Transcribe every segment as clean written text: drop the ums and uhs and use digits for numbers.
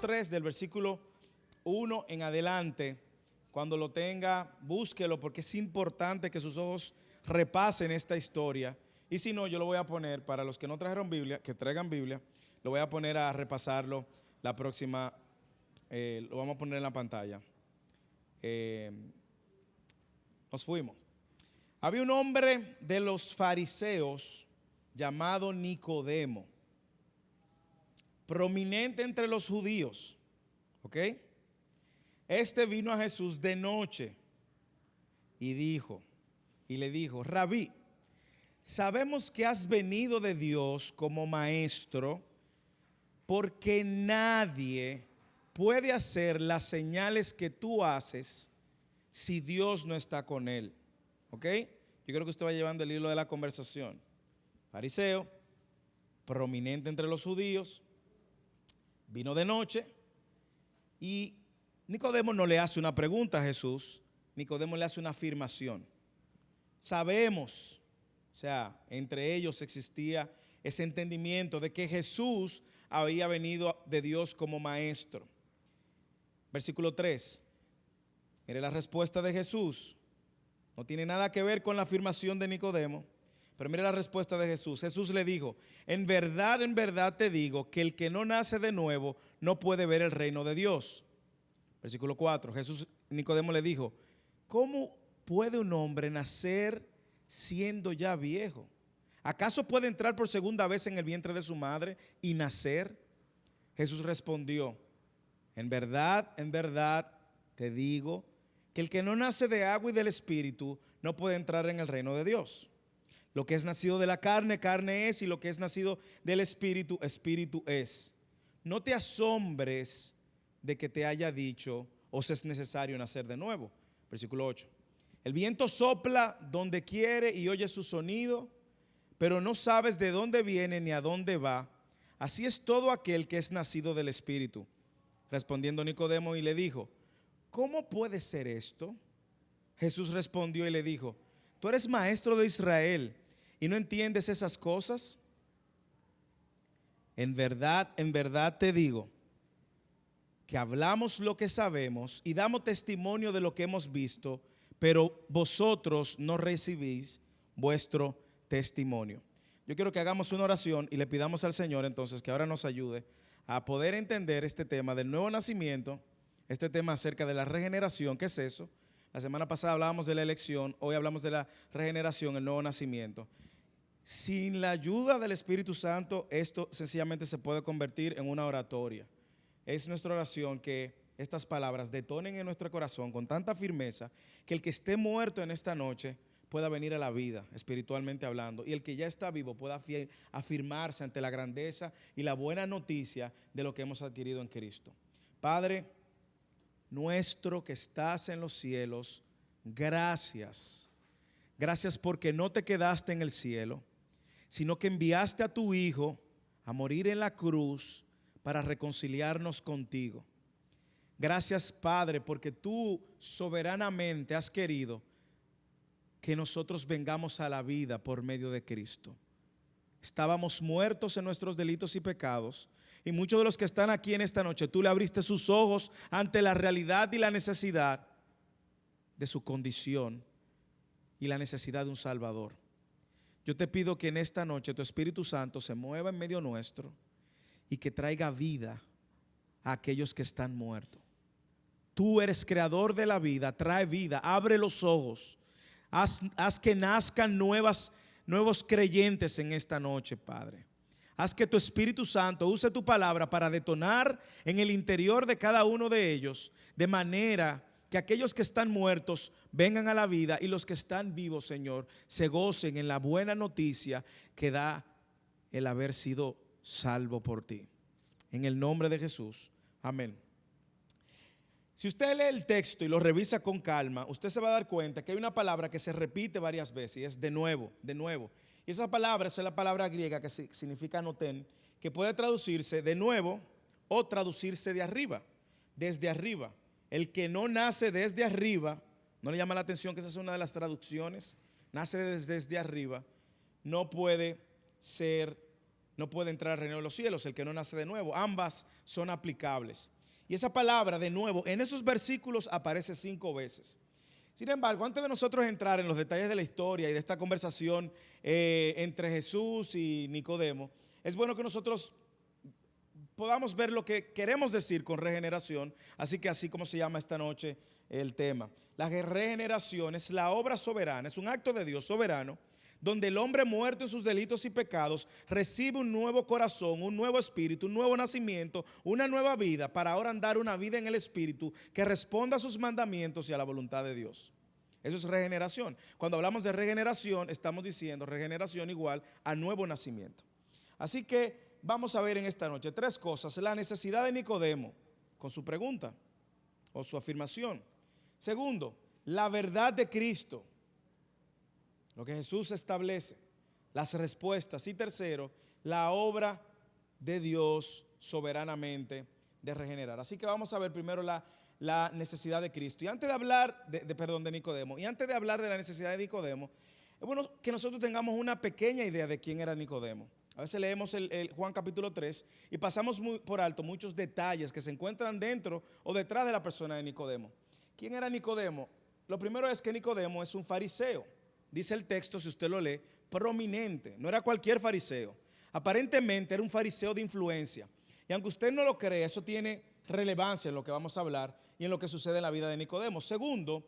3 del versículo 1 en adelante. Cuando lo tenga, búsquelo porque es importante que sus ojos repasen esta historia. Y si no, yo lo voy a poner, para los que no trajeron Biblia, que traigan Biblia, lo voy a poner a repasarlo la próxima, lo vamos a poner en la pantalla. Nos fuimos. Había un hombre de los fariseos llamado Nicodemo, prominente entre los judíos, ¿ok? Este vino a Jesús de noche y le dijo, Rabí, sabemos que has venido de Dios como maestro, porque nadie puede hacer las señales que tú haces si Dios no está con él. ¿Ok? Yo creo que usted va llevando el hilo de la conversación. Fariseo, prominente entre los judíos, vino de noche y Nicodemo no le hace una pregunta a Jesús, Nicodemo le hace una afirmación. Sabemos, o sea, entre ellos existía ese entendimiento de que Jesús había venido de Dios como maestro. Versículo 3. Mire la respuesta de Jesús. No tiene nada que ver con la afirmación de Nicodemo, pero mire la respuesta de Jesús. Jesús le dijo, en verdad te digo que el que no nace de nuevo no puede ver el reino de Dios. Versículo 4. Nicodemo le dijo, ¿cómo puede un hombre nacer siendo ya viejo? ¿Acaso puede entrar por segunda vez en el vientre de su madre y nacer? Jesús respondió, en verdad te digo que el que no nace de agua y del Espíritu no puede entrar en el reino de Dios. Lo que es nacido de la carne, carne es, y lo que es nacido del Espíritu, Espíritu es. No te asombres de que te haya dicho, os es necesario nacer de nuevo. Versículo 8. El viento sopla donde quiere y oye su sonido, pero no sabes de dónde viene ni a dónde va. Así es todo aquel que es nacido del Espíritu. Respondiendo Nicodemo y le dijo, ¿cómo puede ser esto? Jesús respondió y le dijo, ¿tú eres maestro de Israel y no entiendes esas cosas? En verdad te digo que hablamos lo que sabemos y damos testimonio de lo que hemos visto, pero vosotros no recibís vuestro testimonio. Yo quiero que hagamos una oración y le pidamos al Señor entonces que ahora nos ayude a poder entender este tema del nuevo nacimiento, este tema acerca de la regeneración. ¿Qué es eso? La semana pasada hablábamos de la elección, hoy hablamos de la regeneración, el nuevo nacimiento. Sin la ayuda del Espíritu Santo, esto sencillamente se puede convertir en una oratoria. Es nuestra oración que estas palabras detonen en nuestro corazón con tanta firmeza que el que esté muerto en esta noche pueda venir a la vida, espiritualmente hablando, y el que ya está vivo pueda afirmarse ante la grandeza y la buena noticia de lo que hemos adquirido en Cristo. Padre nuestro que estás en los cielos, gracias. Gracias porque no te quedaste en el cielo, sino que enviaste a tu Hijo a morir en la cruz para reconciliarnos contigo. Gracias, Padre, porque tú soberanamente has querido que nosotros vengamos a la vida por medio de Cristo. Estábamos muertos en nuestros delitos y pecados, y muchos de los que están aquí en esta noche, tú le abriste sus ojos ante la realidad y la necesidad de su condición y la necesidad de un Salvador. Yo te pido que en esta noche tu Espíritu Santo se mueva en medio nuestro y que traiga vida a aquellos que están muertos. Tú eres creador de la vida, trae vida, abre los ojos, haz que nazcan nuevos creyentes en esta noche, Padre. Haz que tu Espíritu Santo use tu palabra para detonar en el interior de cada uno de ellos, de manera que aquellos que están muertos vengan a la vida y los que están vivos, Señor, se gocen en la buena noticia que da el haber sido salvo por ti. En el nombre de Jesús, amén. Si usted lee el texto y lo revisa con calma, usted se va a dar cuenta que hay una palabra que se repite varias veces y es de nuevo, de nuevo. Y esa palabra es la palabra griega que significa noten, que puede traducirse de nuevo o traducirse de arriba, desde arriba. El que no nace desde arriba, ¿no le llama la atención que esa es una de las traducciones? Nace desde arriba, no puede ser no puede entrar al reino de los cielos, el que no nace de nuevo. Ambas son aplicables. Y esa palabra de nuevo en esos versículos aparece 5 veces. Sin embargo, antes de nosotros entrar en los detalles de la historia y de esta conversación entre Jesús y Nicodemo, es bueno que nosotros podamos ver lo que queremos decir con regeneración. Así que así como se llama esta noche el tema. La regeneración es la obra soberana, es un acto de Dios soberano, donde el hombre muerto en sus delitos y pecados recibe un nuevo corazón, un nuevo espíritu, un nuevo nacimiento, una nueva vida, para ahora andar una vida en el espíritu que responda a sus mandamientos y a la voluntad de Dios. Eso es regeneración. Cuando hablamos de regeneración, estamos diciendo regeneración igual a nuevo nacimiento. Así que vamos a ver en esta noche 3 cosas. La necesidad de Nicodemo con su pregunta o su afirmación. Segundo, la verdad de Cristo, lo que Jesús establece, las respuestas. Y tercero, la obra de Dios soberanamente de regenerar. Así que vamos a ver primero la necesidad de Cristo. Y antes de hablar de Nicodemo, y antes de hablar de la necesidad de Nicodemo, es bueno que nosotros tengamos una pequeña idea de quién era Nicodemo. A veces leemos el Juan capítulo 3 y pasamos por alto muchos detalles que se encuentran dentro o detrás de la persona de Nicodemo. ¿Quién era Nicodemo? Lo primero es que Nicodemo es un fariseo. Dice el texto, si usted lo lee, prominente. No era cualquier fariseo. Aparentemente era un fariseo de influencia. Y aunque usted no lo cree, eso tiene relevancia en lo que vamos a hablar y en lo que sucede en la vida de Nicodemo. Segundo,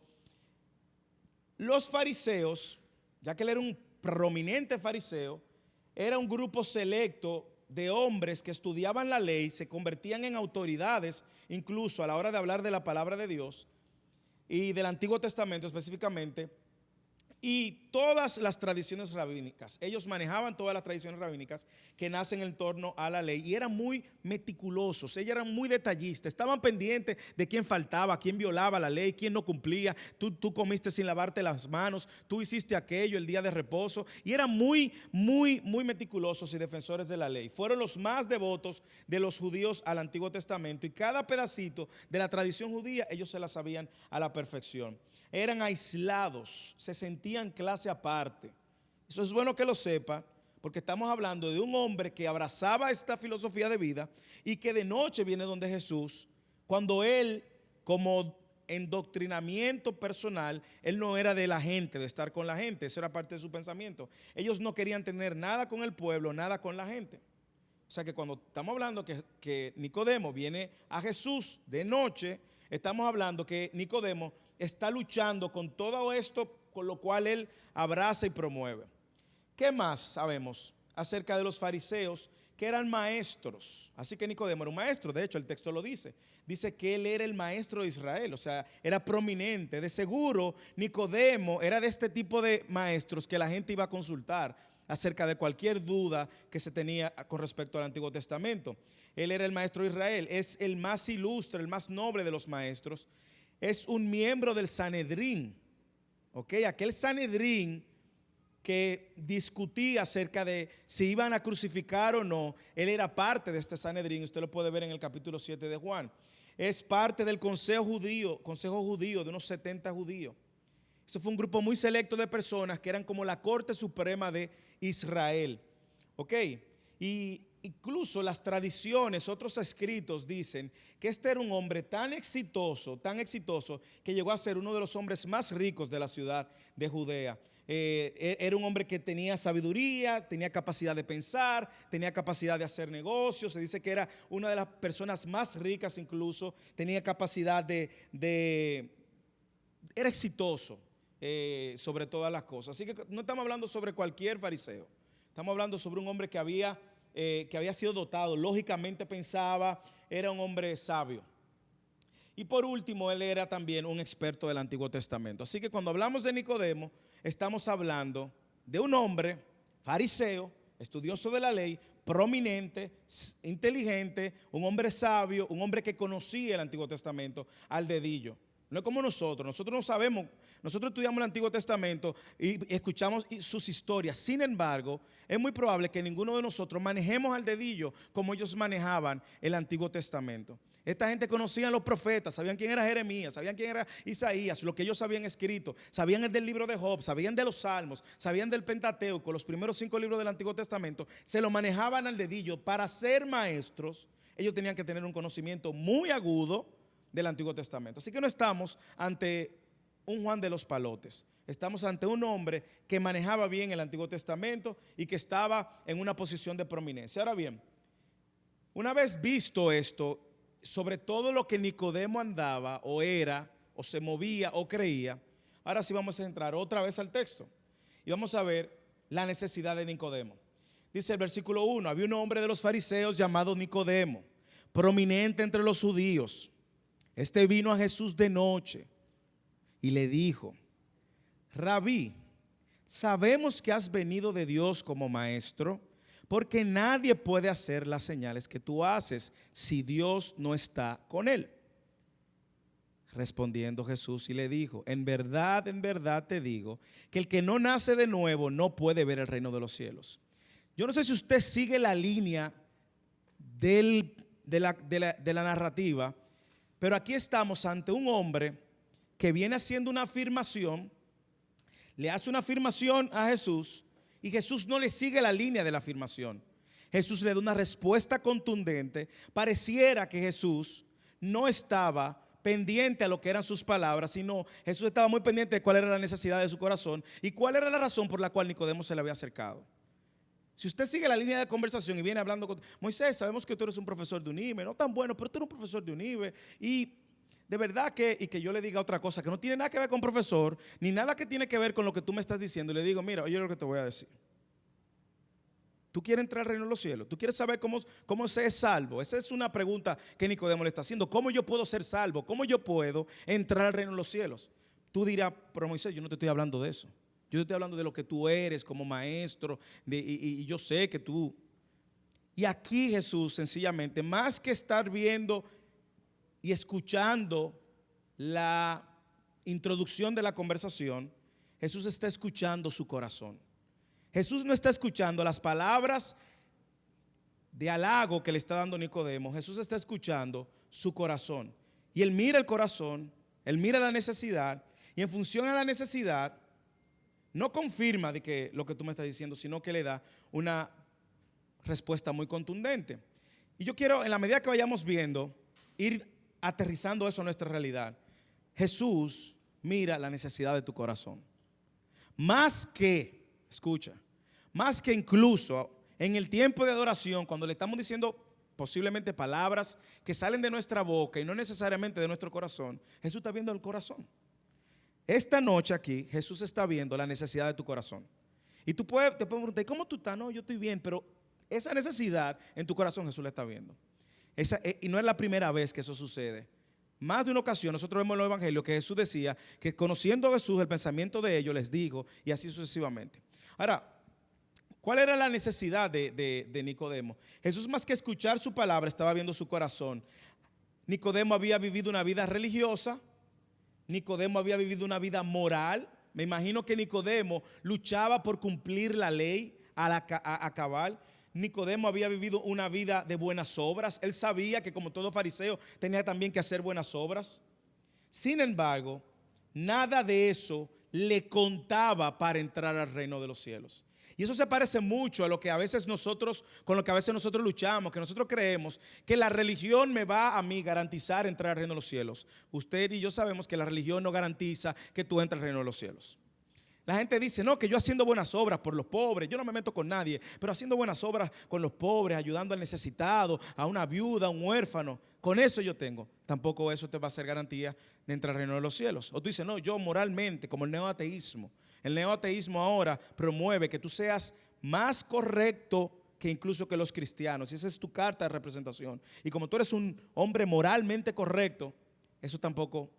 los fariseos, ya que él era un prominente fariseo, era un grupo selecto de hombres que estudiaban la ley, se convertían en autoridades, incluso a la hora de hablar de la palabra de Dios y del Antiguo Testamento específicamente, y todas las tradiciones rabínicas. Ellos manejaban todas las tradiciones rabínicas que nacen en torno a la ley y eran muy meticulosos, ellos eran muy detallistas, estaban pendientes de quién faltaba, quién violaba la ley, quién no cumplía. Tú comiste sin lavarte las manos, tú hiciste aquello el día de reposo, y eran muy meticulosos y defensores de la ley. Fueron los más devotos de los judíos al Antiguo Testamento, y cada pedacito de la tradición judía ellos se la sabían a la perfección. Eran aislados, se sentían clase aparte. Eso es bueno que lo sepa, porque estamos hablando de un hombre que abrazaba esta filosofía de vida y que de noche viene donde Jesús, cuando él, como endoctrinamiento personal, él no era de la gente, de estar con la gente. Eso era parte de su pensamiento. Ellos no querían tener nada con el pueblo, nada con la gente. O sea que cuando estamos hablando que Nicodemo viene a Jesús de noche, estamos hablando que Nicodemo está luchando con todo esto, con lo cual él abraza y promueve. ¿Qué más sabemos acerca de los fariseos? Que eran maestros. Así que Nicodemo era un maestro, de hecho el texto lo dice. Dice que él era el maestro de Israel, o sea, era prominente. De seguro Nicodemo era de este tipo de maestros que la gente iba a consultar acerca de cualquier duda que se tenía con respecto al Antiguo Testamento. Él era el maestro de Israel, es el más ilustre, el más noble de los maestros. Es un miembro del Sanedrín, ¿ok? Aquel Sanedrín que discutía acerca de si iban a crucificar o no. Él era parte de este Sanedrín, usted lo puede ver en el capítulo 7 de Juan. Es parte del consejo judío de unos 70 judíos. Eso fue un grupo muy selecto de personas que eran como la corte suprema de Israel, ¿ok? Y incluso las tradiciones, otros escritos dicen que este era un hombre tan exitoso, que llegó a ser uno de los hombres más ricos de la ciudad de Judea. Era un hombre que tenía sabiduría, tenía capacidad de pensar, tenía capacidad de hacer negocios. Se dice que era una de las personas más ricas, incluso tenía capacidad era exitoso sobre todas las cosas. Así que no estamos hablando sobre cualquier fariseo, estamos hablando sobre un hombre que había sido dotado, lógicamente pensaba, era un hombre sabio. Y por último, él era también un experto del Antiguo Testamento. Así que cuando hablamos de Nicodemo, estamos hablando de un hombre fariseo, estudioso de la ley, prominente, inteligente, un hombre sabio, un hombre que conocía el Antiguo Testamento al dedillo. No es como nosotros no sabemos, nosotros estudiamos el Antiguo Testamento y escuchamos sus historias. Sin embargo, es muy probable que ninguno de nosotros manejemos al dedillo como ellos manejaban el Antiguo Testamento. Esta gente conocía a los profetas, sabían quién era Jeremías, sabían quién era Isaías, lo que ellos habían escrito, sabían el del libro de Job, sabían de los Salmos, sabían del Pentateuco, los primeros 5 libros del Antiguo Testamento, se lo manejaban al dedillo. Para ser maestros, ellos tenían que tener un conocimiento muy agudo del Antiguo Testamento. Así que no estamos ante un Juan de los Palotes, estamos ante un hombre que manejaba bien el Antiguo Testamento y que estaba en una posición de prominencia. Ahora bien, una vez visto esto, sobre todo lo que Nicodemo andaba o era o se movía o creía, ahora sí vamos a entrar otra vez al texto y vamos a ver la necesidad de Nicodemo. Dice el versículo 1: había un hombre de los fariseos llamado Nicodemo, prominente entre los judíos. Este vino a Jesús de noche y le dijo: Rabí, sabemos que has venido de Dios como maestro, porque nadie puede hacer las señales que tú haces si Dios no está con él. Respondiendo Jesús y le dijo: en verdad te digo, que el que no nace de nuevo no puede ver el reino de los cielos. Yo no sé si usted sigue la línea de la narrativa, pero aquí estamos ante un hombre que viene haciendo una afirmación, le hace una afirmación a Jesús, y Jesús no le sigue la línea de la afirmación. Jesús le da una respuesta contundente. Pareciera que Jesús no estaba pendiente a lo que eran sus palabras, sino Jesús estaba muy pendiente de cuál era la necesidad de su corazón y cuál era la razón por la cual Nicodemo se le había acercado. Si usted sigue la línea de conversación y viene hablando con Moisés, sabemos que tú eres un profesor de UNIBE, no tan bueno, pero tú eres un profesor de UNIBE, y de verdad y que yo le diga otra cosa que no tiene nada que ver con profesor, ni nada que tiene que ver con lo que tú me estás diciendo, y le digo: mira, oye lo que te voy a decir. ¿Tú quieres entrar al reino de los cielos? ¿Tú quieres saber cómo se es salvo? Esa es una pregunta que Nicodemo le está haciendo. ¿Cómo yo puedo ser salvo? ¿Cómo yo puedo entrar al reino de los cielos? Tú dirás: pero Moisés, yo no te estoy hablando de eso. Yo te estoy hablando de lo que tú eres como maestro, y yo sé que tú. Y aquí Jesús sencillamente, más que estar viendo y escuchando la introducción de la conversación, Jesús está escuchando su corazón. Jesús no está escuchando las palabras de halago que le está dando Nicodemo. Jesús está escuchando su corazón. Y él mira el corazón, él mira la necesidad, y en función a la necesidad, no confirma de que lo que tú me estás diciendo, sino que le da una respuesta muy contundente. Y yo quiero, en la medida que vayamos viendo, ir aterrizando eso a nuestra realidad. Jesús mira la necesidad de tu corazón. Más que, escucha, más que incluso en el tiempo de adoración, cuando le estamos diciendo posiblemente palabras que salen de nuestra boca y no necesariamente de nuestro corazón, Jesús está viendo el corazón. Esta noche aquí, Jesús está viendo la necesidad de tu corazón. Y te puedes preguntar: ¿cómo tú estás? No, yo estoy bien, pero esa necesidad en tu corazón Jesús la está viendo. Y no es la primera vez que eso sucede. Más de una ocasión nosotros vemos en los evangelios que Jesús decía que conociendo a Jesús el pensamiento de ellos les dijo, y así sucesivamente. Ahora, ¿cuál era la necesidad de Nicodemo? Jesús, más que escuchar su palabra, estaba viendo su corazón. Nicodemo había vivido una vida religiosa, Nicodemo había vivido una vida moral. Me imagino que Nicodemo luchaba por cumplir la ley a cabal. Nicodemo había vivido una vida de buenas obras. Él sabía que, como todo fariseo, tenía también que hacer buenas obras. Sin embargo, nada de eso le contaba para entrar al reino de los cielos. Y eso se parece mucho a lo que a veces con lo que a veces nosotros luchamos, que nosotros creemos que la religión me va a mí garantizar entrar al reino de los cielos. Usted y yo sabemos que la religión no garantiza que tú entres al reino de los cielos. La gente dice: no, que yo haciendo buenas obras por los pobres, yo no me meto con nadie, pero haciendo buenas obras con los pobres, ayudando al necesitado, a una viuda, a un huérfano, con eso yo tengo. Tampoco eso te va a ser garantía de entrar al reino de los cielos. O tú dices: no, yo moralmente, como el neoateísmo. El neoateísmo ahora promueve que tú seas más correcto que incluso que los cristianos. Y esa es tu carta de representación. Y como tú eres un hombre moralmente correcto, eso tampoco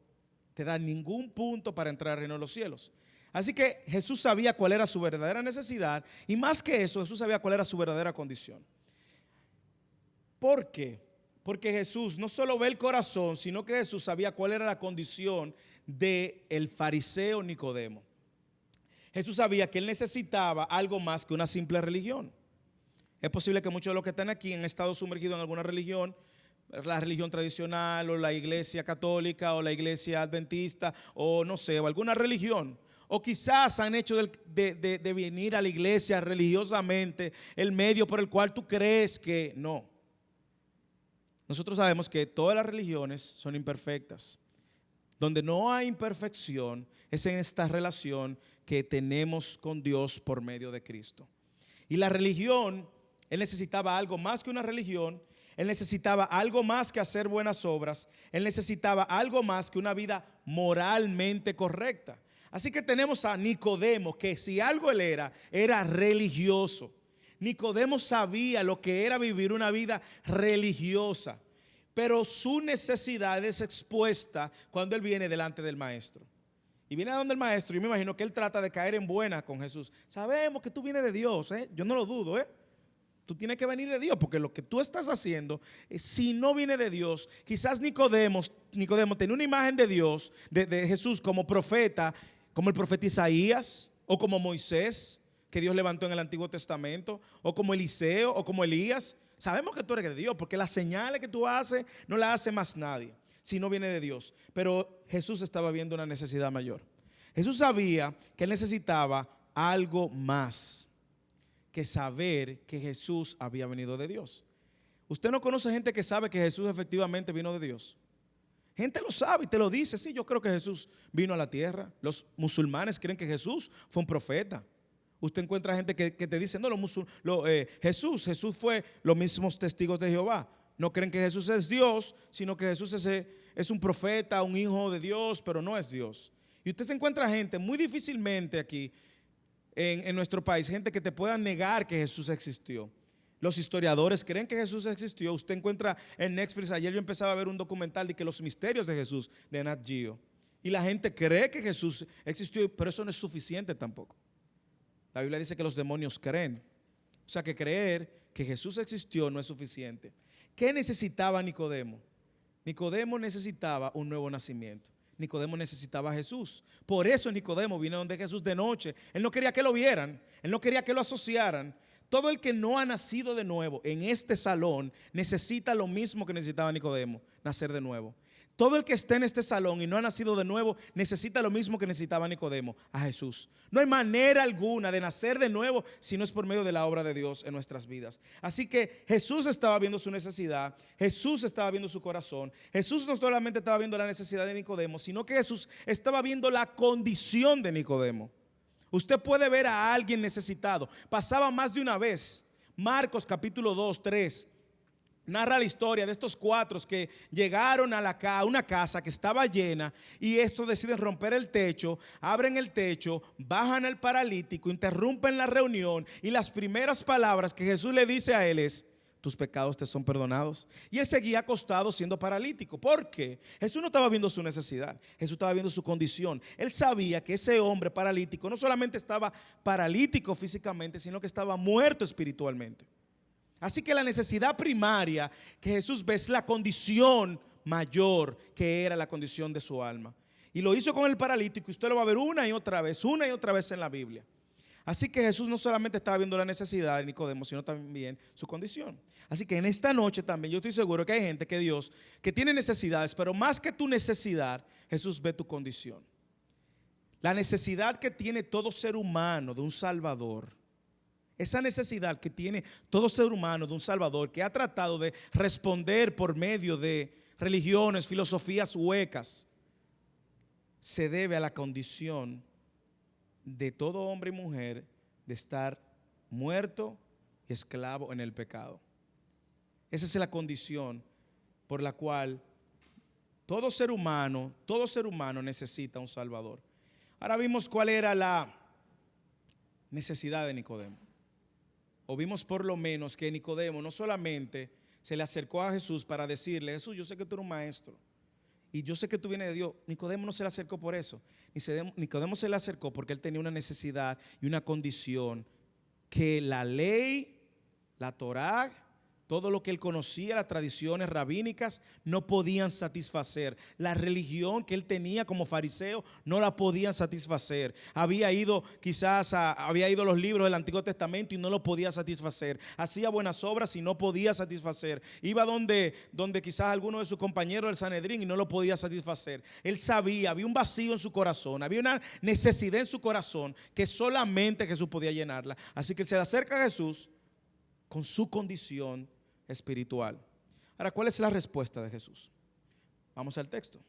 te da ningún punto para entrar al reino de los cielos. Así que Jesús sabía cuál era su verdadera necesidad, y más que eso, Jesús sabía cuál era su verdadera condición. ¿Por qué? Porque Jesús no solo ve el corazón, sino que Jesús sabía cuál era la condición del fariseo Nicodemo. Jesús sabía que él necesitaba algo más que una simple religión. Es posible que muchos de los que están aquí han estado sumergidos en alguna religión, la religión tradicional o la iglesia católica o la iglesia adventista o no sé, o alguna religión. O quizás han hecho de venir a la iglesia religiosamente el medio por el cual tú crees que no. Nosotros sabemos que todas las religiones son imperfectas. Donde no hay imperfección es en esta relación que tenemos con Dios por medio de Cristo. Y la religión, Él necesitaba algo más que una religión. Él necesitaba algo más que hacer buenas obras. Él necesitaba algo más que una vida moralmente correcta. Así que tenemos a Nicodemo, que si algo él era religioso. Nicodemo sabía lo que era vivir una vida religiosa, pero su necesidad es expuesta cuando él viene delante del maestro. Y viene a donde el maestro, y me imagino que él trata de caer en buena con Jesús. Sabemos que tú vienes de Dios, yo no lo dudo, Tú tienes que venir de Dios, porque lo que tú estás haciendo, si no viene de Dios, quizás Nicodemo tenía una imagen de Dios, de Jesús como profeta, como el profeta Isaías, o como Moisés, que Dios levantó en el Antiguo Testamento, o como Eliseo, o como Elías. Sabemos que tú eres de Dios, porque las señales que tú haces no las hace más nadie, si no viene de Dios. Pero Jesús estaba viendo una necesidad mayor. Jesús sabía que él necesitaba algo más que saber que Jesús había venido de Dios. Usted no conoce gente que sabe que Jesús efectivamente vino de Dios. Gente lo sabe y te lo dice. Sí, yo creo que Jesús vino a la tierra. Los musulmanes creen que Jesús fue un profeta. Usted encuentra gente que te dice, no, Jesús fue los mismos testigos de Jehová. No creen que Jesús es Dios, sino que Jesús es un profeta, un hijo de Dios, pero no es Dios. Y usted se encuentra gente muy difícilmente aquí en nuestro país, gente que te pueda negar que Jesús existió. Los historiadores creen que Jesús existió. Usted encuentra en Netflix, ayer yo empezaba a ver un documental de que los misterios de Jesús, de Nat Geo. Y la gente cree que Jesús existió, pero eso no es suficiente tampoco. La Biblia dice que los demonios creen. O sea que creer que Jesús existió no es suficiente. ¿Qué necesitaba Nicodemo? Nicodemo necesitaba un nuevo nacimiento. Nicodemo necesitaba a Jesús. Por eso Nicodemo vino donde Jesús de noche. Él no quería que lo vieran. Él no quería que lo asociaran. Todo el que no ha nacido de nuevo en este salón necesita lo mismo que necesitaba Nicodemo, nacer de nuevo. Todo el que esté en este salón y no ha nacido de nuevo necesita lo mismo que necesitaba Nicodemo, a Jesús. No hay manera alguna de nacer de nuevo si no es por medio de la obra de Dios en nuestras vidas. Así que Jesús estaba viendo su necesidad, Jesús estaba viendo su corazón. Jesús no solamente estaba viendo la necesidad de Nicodemo, sino que Jesús estaba viendo la condición de Nicodemo. Usted puede ver a alguien necesitado. Pasaba más de una vez. Marcos capítulo 2, 3. Narra la historia de estos cuatro que llegaron a una casa que estaba llena y estos deciden romper el techo, abren el techo, bajan al paralítico, interrumpen la reunión y las primeras palabras que Jesús le dice a él es: tus pecados te son perdonados. Y él seguía acostado siendo paralítico. ¿Por qué? Jesús no estaba viendo su necesidad, Jesús estaba viendo su condición. Él sabía que ese hombre paralítico no solamente estaba paralítico físicamente, sino que estaba muerto espiritualmente. Así que la necesidad primaria que Jesús ve es la condición mayor, que era la condición de su alma. Y lo hizo con el paralítico, y usted lo va a ver una y otra vez en la Biblia. Así que Jesús no solamente estaba viendo la necesidad de Nicodemo, sino también su condición. Así que en esta noche también yo estoy seguro que hay gente que tiene necesidades, pero más que tu necesidad, Jesús ve tu condición. La necesidad que tiene todo ser humano de un Salvador. Esa necesidad que tiene todo ser humano de un Salvador, que ha tratado de responder por medio de religiones, filosofías huecas, se debe a la condición de todo hombre y mujer de estar muerto y esclavo en el pecado. Esa es la condición por la cual todo ser humano necesita un Salvador. Ahora vimos cuál era la necesidad de Nicodemo. O vimos por lo menos que Nicodemo no solamente se le acercó a Jesús para decirle: Jesús, yo sé que tú eres un maestro y yo sé que tú vienes de Dios. Nicodemo no se le acercó por eso. Nicodemo se le acercó porque él tenía una necesidad y una condición que la ley, la Torá, Todo lo que él conocía, las tradiciones rabínicas, no podían satisfacer. La religión que él tenía como fariseo no la podían satisfacer. Había ido a los libros del Antiguo Testamento y no lo podía satisfacer. Hacía buenas obras y no podía satisfacer. Iba donde quizás alguno de sus compañeros del Sanedrín y no lo podía satisfacer. Él sabía, había un vacío en su corazón, había una necesidad en su corazón que solamente Jesús podía llenarla. Así que él se le acerca a Jesús con su condición espiritual. Ahora, ¿cuál es la respuesta de Jesús? Vamos al texto.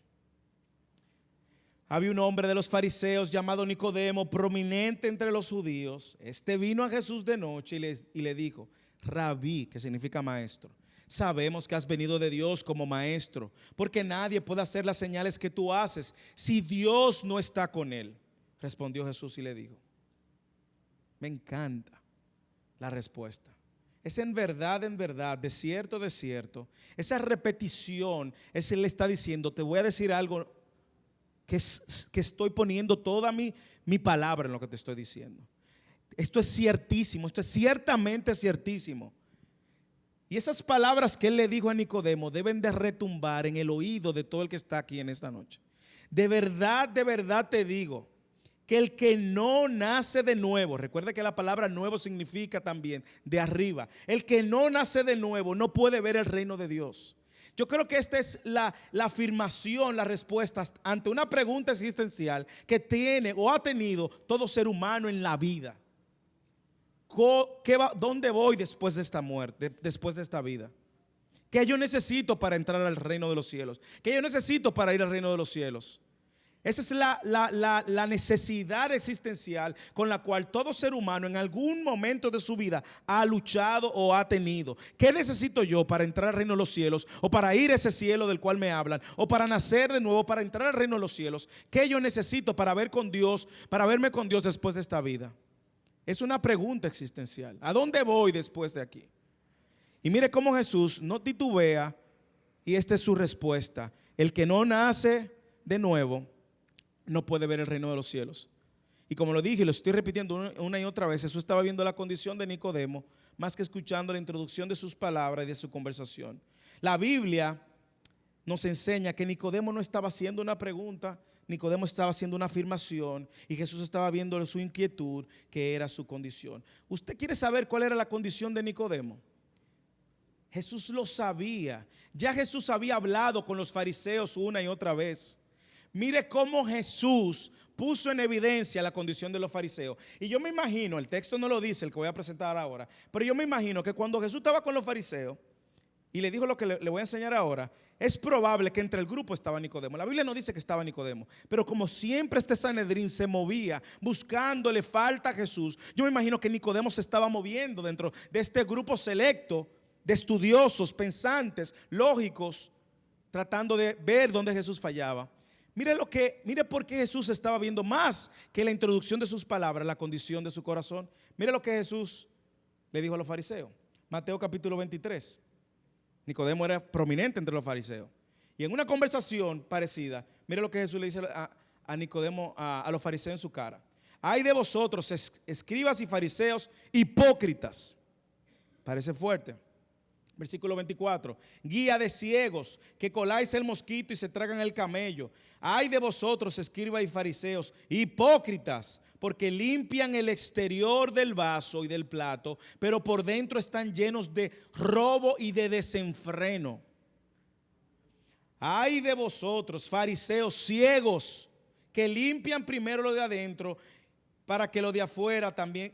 Había un hombre de los fariseos llamado Nicodemo, prominente entre los judíos. Este vino a Jesús de noche y le dijo: Rabí, que significa maestro, sabemos que has venido de Dios como maestro, porque nadie puede hacer las señales que tú haces si Dios no está con él. Respondió Jesús y le dijo: me encanta la respuesta. Es en verdad, de cierto, esa repetición, él le está diciendo: te voy a decir algo que estoy poniendo toda mi palabra en lo que te estoy diciendo. Esto es ciertísimo, esto es ciertamente ciertísimo. Y esas palabras que él le dijo a Nicodemo deben de retumbar en el oído de todo el que está aquí en esta noche. De verdad te digo que el que no nace de nuevo, recuerda que la palabra nuevo significa también de arriba. El que no nace de nuevo no puede ver el reino de Dios. Yo creo que esta es la afirmación, la respuesta ante una pregunta existencial que tiene o ha tenido todo ser humano en la vida. ¿Dónde voy después de esta muerte, después de esta vida? ¿Qué yo necesito para entrar al reino de los cielos? ¿Qué yo necesito para ir al reino de los cielos? Esa es la necesidad existencial con la cual todo ser humano en algún momento de su vida ha luchado o ha tenido. ¿Qué necesito yo para entrar al reino de los cielos? O para ir a ese cielo del cual me hablan. O para nacer de nuevo, para entrar al reino de los cielos. ¿Qué yo necesito para verme con Dios después de esta vida? Es una pregunta existencial. ¿A dónde voy después de aquí? Y mire cómo Jesús no titubea, y esta es su respuesta: el que no nace de nuevo no puede ver el reino de los cielos. Y como lo dije y lo estoy repitiendo una y otra vez, Jesús estaba viendo la condición de Nicodemo más que escuchando la introducción de sus palabras y de su conversación. La Biblia nos enseña que Nicodemo no estaba haciendo una pregunta, Nicodemo estaba haciendo una afirmación y Jesús estaba viendo su inquietud, que era su condición. ¿Usted quiere saber cuál era la condición de Nicodemo? Jesús lo sabía. Ya Jesús había hablado con los fariseos una y otra vez. Mire cómo Jesús puso en evidencia la condición de los fariseos. Y yo me imagino, el texto no lo dice, el que voy a presentar ahora, pero yo me imagino que cuando Jesús estaba con los fariseos y le dijo lo que le voy a enseñar ahora, es probable que entre el grupo estaba Nicodemo. La Biblia no dice que estaba Nicodemo, pero como siempre este Sanedrín se movía buscándole falta a Jesús, yo me imagino que Nicodemo se estaba moviendo dentro de este grupo selecto de estudiosos, pensantes, lógicos, tratando de ver dónde Jesús fallaba. Mire por qué Jesús estaba viendo más que la introducción de sus palabras, la condición de su corazón. Mire lo que Jesús le dijo a los fariseos. Mateo capítulo 23. Nicodemo era prominente entre los fariseos. Y en una conversación parecida, mire lo que Jesús le dice a Nicodemo, a los fariseos en su cara. Ay de vosotros, escribas y fariseos hipócritas. Parece fuerte. Versículo 24, guía de ciegos, que coláis el mosquito y se tragan el camello. Ay de vosotros, escribas y fariseos, hipócritas, porque limpian el exterior del vaso y del plato, pero por dentro están llenos de robo y de desenfreno. Ay de vosotros, fariseos ciegos, que limpian primero lo de adentro, para que lo de afuera también,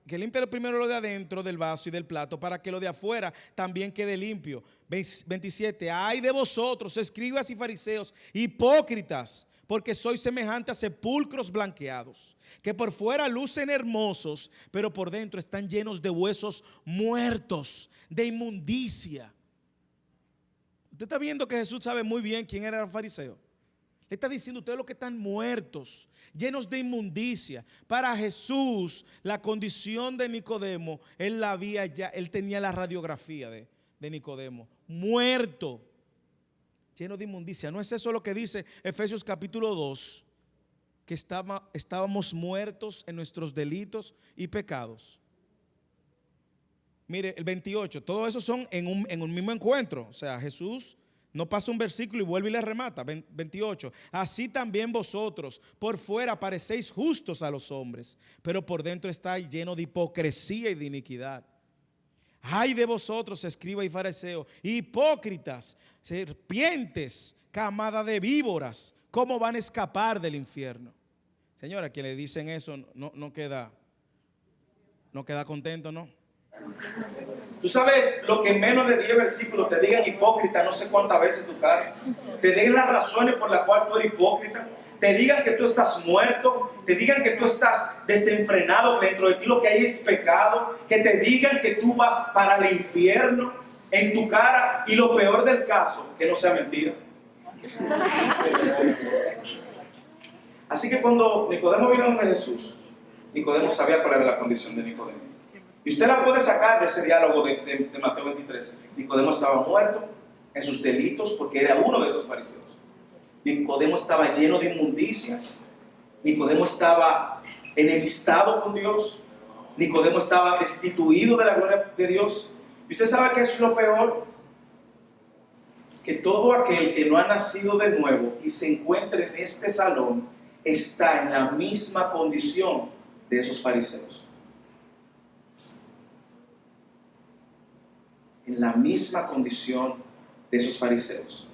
que limpie primero lo de adentro del vaso y del plato, para que lo de afuera también quede limpio. 27, ay de vosotros, escribas y fariseos, hipócritas, porque sois semejantes a sepulcros blanqueados, que por fuera lucen hermosos, pero por dentro están llenos de huesos muertos, de inmundicia. Usted está viendo que Jesús sabe muy bien quién era el fariseo. Le está diciendo: ustedes los que están muertos, llenos de inmundicia. Para Jesús, la condición de Nicodemo, él tenía la radiografía de Nicodemo. Muerto, lleno de inmundicia. ¿No es eso lo que dice Efesios capítulo 2? Que estábamos muertos en nuestros delitos y pecados. Mire, el 28, todo eso son en un mismo encuentro. O sea, Jesús no pasa un versículo y vuelve y le remata. 28, así también vosotros por fuera parecéis justos a los hombres, pero por dentro estáis llenos de hipocresía y de iniquidad. Ay de vosotros, escribas y fariseos, hipócritas, serpientes, camada de víboras, ¿cómo van a escapar del infierno? Señora, quien le dicen eso no queda contento, ¿no? Tú sabes lo que en menos de 10 versículos te digan hipócrita no sé cuántas veces tu cara, te den las razones por las cuales tú eres hipócrita, te digan que tú estás muerto, te digan que tú estás desenfrenado, que dentro de ti lo que hay es pecado, que te digan que tú vas para el infierno en tu cara, y lo peor del caso, que no sea mentira. Así que cuando Nicodemo vino donde Jesús, Nicodemo sabía cuál era la condición de Nicodemo. Y usted la puede sacar de ese diálogo de Mateo 23. Nicodemo estaba muerto en sus delitos porque era uno de esos fariseos. Nicodemo estaba lleno de inmundicia. Nicodemo estaba enemistado con Dios. Nicodemo estaba destituido de la gloria de Dios. Y usted sabe que es lo peor, que todo aquel que no ha nacido de nuevo y se encuentra en este salón está en la misma condición de esos fariseos. En la misma condición de esos fariseos.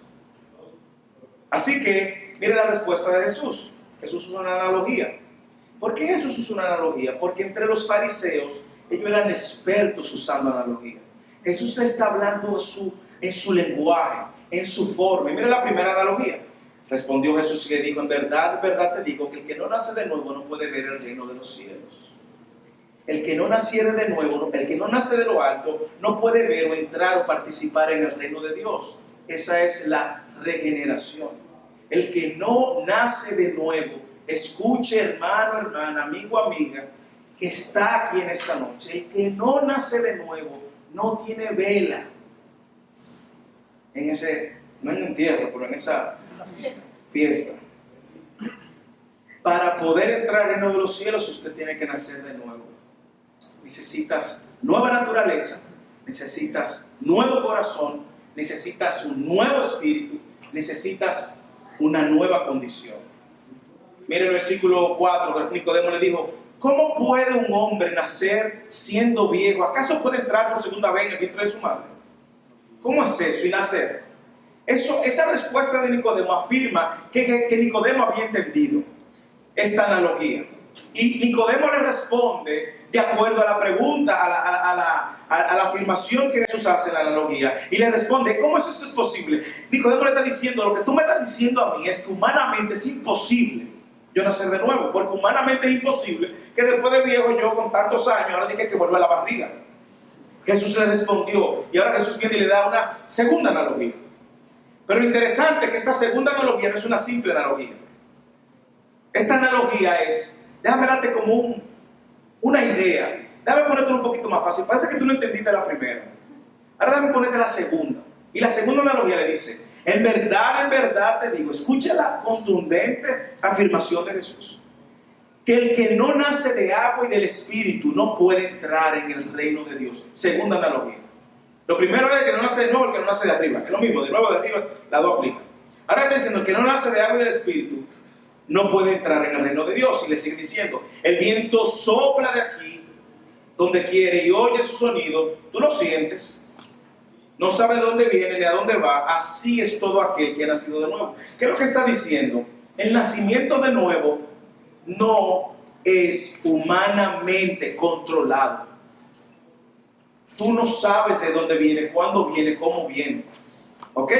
Así que, mire la respuesta de Jesús. Jesús usa una analogía. ¿Por qué Jesús usa una analogía? Porque entre los fariseos, ellos eran expertos usando analogía. Jesús le está hablando en su lenguaje, en su forma. Y mire la primera analogía. Respondió Jesús y le dijo, en verdad te digo, que el que no nace de nuevo no puede ver el reino de los cielos. El que no naciere de nuevo, el que no nace de lo alto, no puede ver o entrar o participar en el reino de Dios. Esa es la regeneración. El que no nace de nuevo, escuche, hermano, hermana, amigo, amiga, que está aquí en esta noche. El que no nace de nuevo, no tiene vela en ese, no en el entierro, pero en esa fiesta. Para poder entrar al reino de los cielos, usted tiene que nacer de nuevo. Necesitas nueva naturaleza, necesitas nuevo corazón, necesitas un nuevo espíritu, necesitas una nueva condición. Mire el versículo 4, Nicodemo le dijo, ¿cómo puede un hombre nacer siendo viejo? ¿Acaso puede entrar por segunda vez en el vientre de su madre? ¿Cómo es eso y nacer? Esa respuesta de Nicodemo afirma que Nicodemo había entendido esta analogía. Y Nicodemo le responde de acuerdo a la pregunta, a la afirmación que Jesús hace en la analogía. Y le responde, ¿cómo es esto es posible? Nicodemo le está diciendo, lo que tú me estás diciendo a mí es que humanamente es imposible yo nacer de nuevo. Porque humanamente es imposible que después de viejo yo con tantos años, ahora dije que vuelva a la barriga. Jesús le respondió. Y ahora Jesús viene y le da una segunda analogía. Pero lo interesante es que esta segunda analogía no es una simple analogía. Esta analogía es, déjame darte como una idea. Déjame ponerte un poquito más fácil. Parece que tú no entendiste la primera. Ahora déjame ponerte la segunda. Y la segunda analogía le dice, en verdad te digo, escucha la contundente afirmación de Jesús, que el que no nace de agua y del Espíritu no puede entrar en el reino de Dios. Segunda analogía. Lo primero es el que no nace de nuevo, el que no nace de arriba. Es lo mismo, de nuevo de arriba, las dos aplican. Ahora está diciendo, el que no nace de agua y del Espíritu no puede entrar en el reino de Dios. Y le sigue diciendo, el viento sopla de aquí donde quiere y oye su sonido, tú lo sientes, no sabe de dónde viene ni a dónde va. Así es todo aquel que ha nacido de nuevo. ¿Qué es lo que está diciendo? El nacimiento de nuevo no es humanamente controlado. Tú no sabes de dónde viene, cuándo viene, cómo viene. ¿Ok?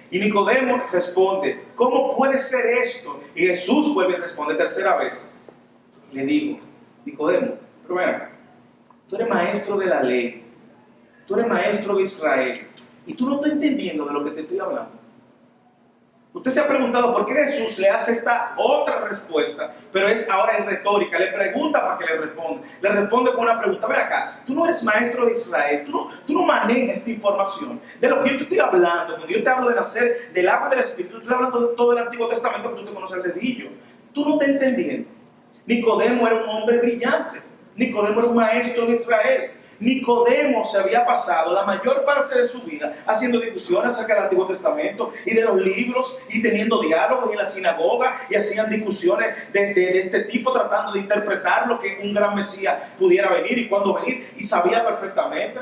Y Nicodemo responde, ¿cómo puede ser esto? Y Jesús vuelve a responder tercera vez. Y le digo, Nicodemo, pero ven acá, tú eres maestro de la ley, tú eres maestro de Israel, y tú no estás entendiendo de lo que te estoy hablando. Usted se ha preguntado por qué Jesús le hace esta otra respuesta, pero es ahora en retórica. Le pregunta para que le responda. Le responde con una pregunta. Ven acá, tú no eres maestro de Israel, tú no manejas esta información. De lo que yo te estoy hablando, cuando yo te hablo de nacer del agua y del Espíritu, yo estoy hablando de todo el Antiguo Testamento, que tú te conoces el dedillo. Tú no estás entendiendo. Nicodemo era un hombre brillante. Nicodemo era un maestro de Israel. Nicodemo se había pasado la mayor parte de su vida haciendo discusiones acerca del Antiguo Testamento y de los libros y teniendo diálogos en la sinagoga, y hacían discusiones de este tipo, tratando de interpretar lo que un gran Mesías pudiera venir y cuándo venir, y sabía perfectamente.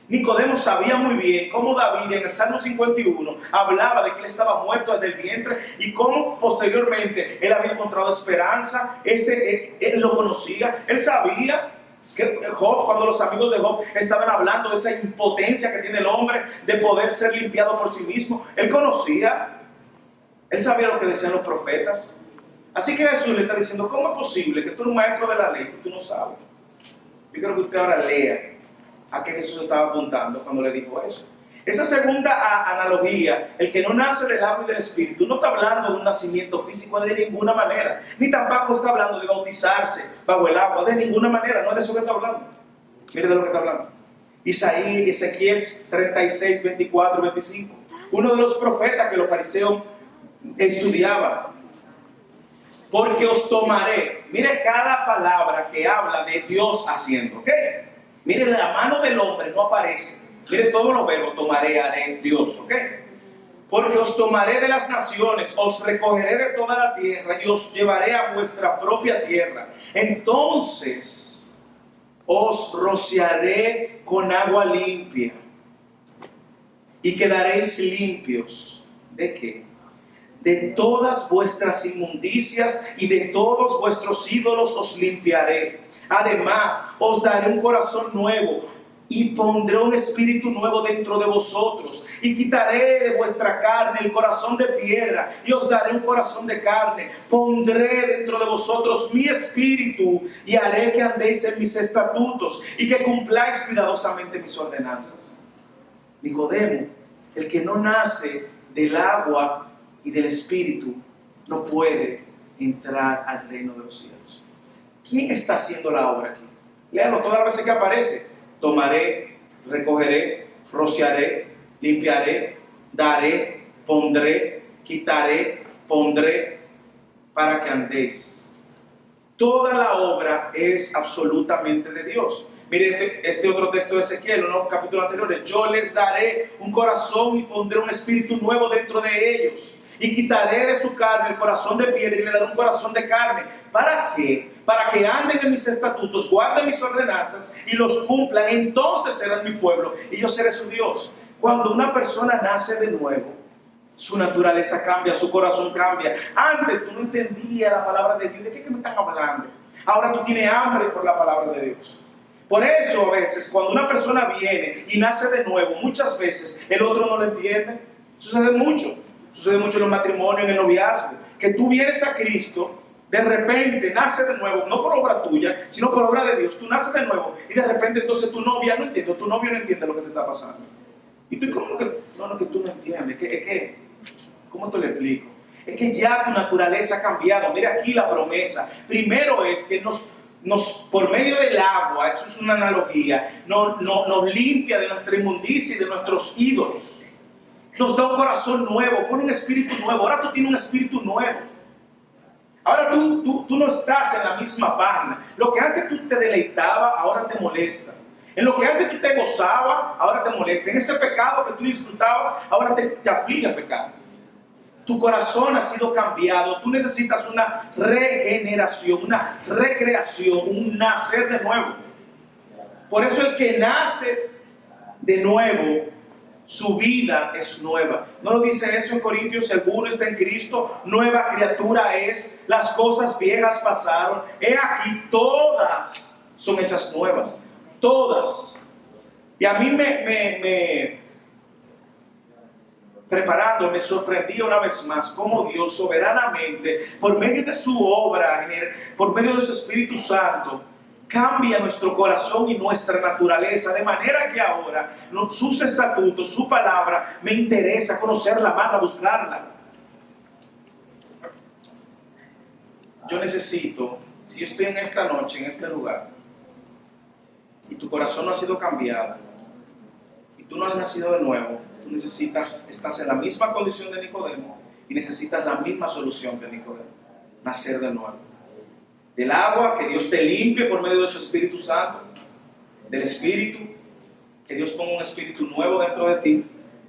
Nicodemo sabía muy bien cómo David en el Salmo 51 hablaba de que él estaba muerto desde el vientre y cómo posteriormente él había encontrado esperanza. Él lo conocía, él sabía que Job, cuando los amigos de Job estaban hablando de esa impotencia que tiene el hombre de poder ser limpiado por sí mismo, él conocía, él sabía lo que decían los profetas. Así que Jesús le está diciendo: ¿cómo es posible que tú eres un maestro de la ley y tú no sabes? Yo quiero que usted ahora lea a qué Jesús estaba apuntando cuando le dijo eso. Esa segunda analogía, el que no nace del agua y del Espíritu, no está hablando de un nacimiento físico de ninguna manera, ni tampoco está hablando de bautizarse bajo el agua de ninguna manera. No es de eso que está hablando. Mire de lo que está hablando. Ezequiel 36, 24, 25. Uno de los profetas que los fariseos estudiaban. Porque os tomaré. Mire cada palabra que habla de Dios haciendo, ¿ok? Mire, la mano del hombre no aparece. Mire todos los verbos: tomaré, haré, Dios, ¿ok? Porque os tomaré de las naciones, os recogeré de toda la tierra y os llevaré a vuestra propia tierra. Entonces os rociaré con agua limpia y quedaréis limpios. ¿De qué? De todas vuestras inmundicias y de todos vuestros ídolos os limpiaré. Además, os daré un corazón nuevo y pondré un espíritu nuevo dentro de vosotros. Y quitaré de vuestra carne el corazón de piedra y os daré un corazón de carne. Pondré dentro de vosotros mi espíritu y haré que andéis en mis estatutos y que cumpláis cuidadosamente mis ordenanzas. Nicodemo, el que no nace del agua y del Espíritu, no puede entrar al reino de los cielos. ¿Quién está haciendo la obra aquí? Léalo todas las veces que aparece: tomaré, recogeré, rociaré, limpiaré, daré, pondré, quitaré, pondré, para que andéis. Toda la obra es absolutamente de Dios. Mire este otro texto de Ezequiel, unos capítulos anteriores: yo les daré un corazón y pondré un espíritu nuevo dentro de ellos. Y quitaré de su carne el corazón de piedra y le daré un corazón de carne. ¿Para qué? Para que anden en mis estatutos, guarden mis ordenanzas y los cumplan. Entonces serán mi pueblo y yo seré su Dios. Cuando una persona nace de nuevo, su naturaleza cambia, su corazón cambia. Antes tú no entendías la palabra de Dios. ¿De qué me están hablando? Ahora tú tienes hambre por la palabra de Dios. Por eso a veces cuando una persona viene y nace de nuevo, muchas veces el otro no lo entiende. Sucede mucho en los matrimonios, en el noviazgo, que tú vienes a Cristo, de repente naces de nuevo, no por obra tuya, sino por obra de Dios. Tú naces de nuevo y de repente entonces tu novia no entiende, tu novio no entiende lo que te está pasando. Y tú, ¿cómo que? No, que tú no entiendes. ¿Cómo te lo explico? Es que ya tu naturaleza ha cambiado. Mira aquí la promesa. Primero es que por medio del agua, eso es una analogía, nos limpia de nuestra inmundicia y de nuestros ídolos. Nos da un corazón nuevo, pone un espíritu nuevo. Ahora tú tienes un espíritu nuevo. Ahora tú no estás en la misma página. Lo que antes tú te deleitaba, ahora te molesta. En lo que antes tú te gozaba, ahora te molesta. En ese pecado que tú disfrutabas, ahora te aflige el pecado. Tu corazón ha sido cambiado. Tú necesitas una regeneración, una recreación, un nacer de nuevo. Por eso el que nace de nuevo, su vida es nueva. ¿No lo dice eso en Corintios? Si alguno está en Cristo, nueva criatura es. Las cosas viejas pasaron. He aquí, todas son hechas nuevas. Todas. Y a mí preparando, me sorprendí una vez más cómo Dios soberanamente, por medio de su obra, por medio de su Espíritu Santo, cambia nuestro corazón y nuestra naturaleza, de manera que ahora sus estatutos, su palabra, me interesa conocerla, amarla, buscarla. Yo necesito, si yo estoy en esta noche, en este lugar, y tu corazón no ha sido cambiado, y tú no has nacido de nuevo, tú estás en la misma condición de Nicodemo, y necesitas la misma solución que Nicodemo: nacer de nuevo. Del agua, que Dios te limpie por medio de su Espíritu Santo, del Espíritu, que Dios ponga un espíritu nuevo dentro de ti,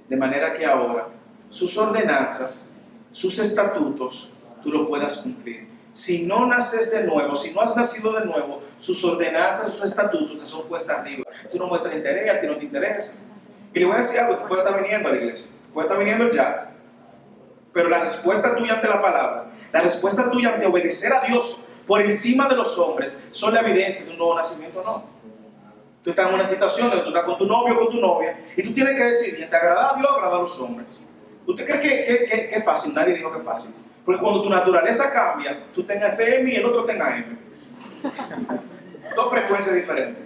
de manera que ahora sus ordenanzas, sus estatutos, tú lo puedas cumplir. Si no naces de nuevo, si no has nacido de nuevo, sus ordenanzas, sus estatutos se son puestas arriba. Tú no muestras interés, a ti no te interesa. Y le voy a decir algo, tú puedes estar viniendo a la iglesia, puedes estar viniendo ya, pero la respuesta tuya ante la palabra, la respuesta tuya ante obedecer a Dios por encima de los hombres, son la evidencia de un nuevo nacimiento, no. Tú estás en una situación donde tú estás con tu novio o con tu novia y tú tienes que decidir, ¿te agrada a Dios o agrada a los hombres? ¿Usted cree que es fácil? Nadie dijo que es fácil. Porque cuando tu naturaleza cambia, tú tengas FM y el otro tenga M. Dos frecuencias diferentes.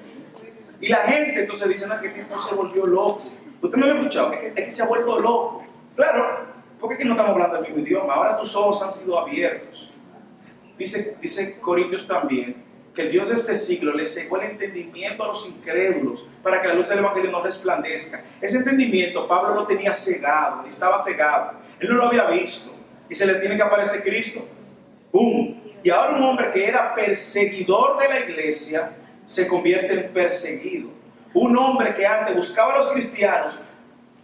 Y la gente entonces dice, no, que este tipo se volvió loco. Usted no lo ha escuchado, es que se ha vuelto loco. Claro, porque es que no estamos hablando el mismo idioma. Ahora tus ojos han sido abiertos. Dice Corintios también, que el Dios de este siglo le cegó el entendimiento a los incrédulos para que la luz del Evangelio no resplandezca. Ese entendimiento Pablo lo tenía cegado, estaba cegado. Él no lo había visto. Y se le tiene que aparecer Cristo. ¡Pum! Y ahora un hombre que era perseguidor de la iglesia se convierte en perseguido. Un hombre que antes buscaba a los cristianos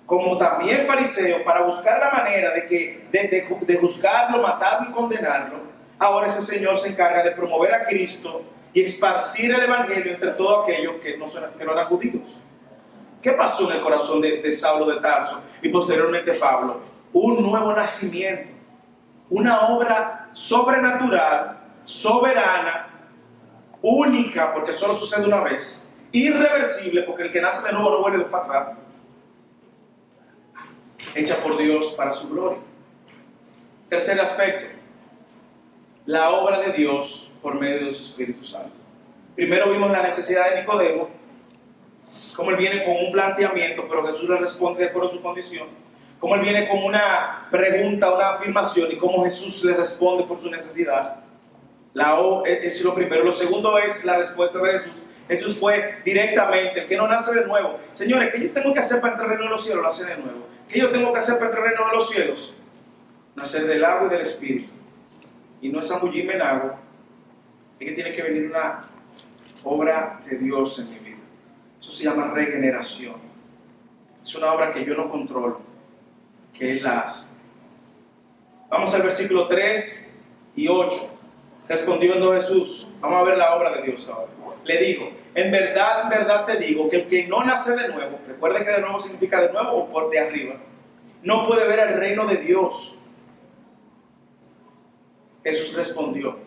como también fariseo para buscar la manera de juzgarlo, matarlo y condenarlo. Ahora ese señor se encarga de promover a Cristo y esparcir el evangelio entre todos aquellos que no eran judíos. ¿Qué pasó en el corazón de Saulo de Tarso y posteriormente Pablo? Un nuevo nacimiento, una obra sobrenatural, soberana, única, porque solo sucede una vez, irreversible, porque el que nace de nuevo no vuelve para atrás, hecha por Dios para su gloria. Tercer aspecto, la obra de Dios por medio de su Espíritu Santo. Primero vimos la necesidad de Nicodemo, cómo él viene con un planteamiento, pero Jesús le responde de acuerdo a su condición. Cómo él viene con una pregunta, una afirmación, y cómo Jesús le responde por su necesidad. Es lo primero. Lo segundo es la respuesta de Jesús. Jesús fue directamente, el que no nace de nuevo. Señores, ¿qué yo tengo que hacer para entrar al reino de los cielos? Nacer de nuevo. ¿Qué yo tengo que hacer para entrar al reino de los cielos? Nacer del agua y del Espíritu. Y no es zambullirme en agua. Es que tiene que venir una obra de Dios en mi vida. Eso se llama regeneración. Es una obra que yo no controlo, que Él la hace. Vamos al versículo 3 y 8. Respondiendo Jesús, vamos a ver la obra de Dios ahora. Le digo, en verdad te digo que el que no nace de nuevo, recuerden que de nuevo significa de nuevo o por de arriba, no puede ver el reino de Dios. Jesús respondió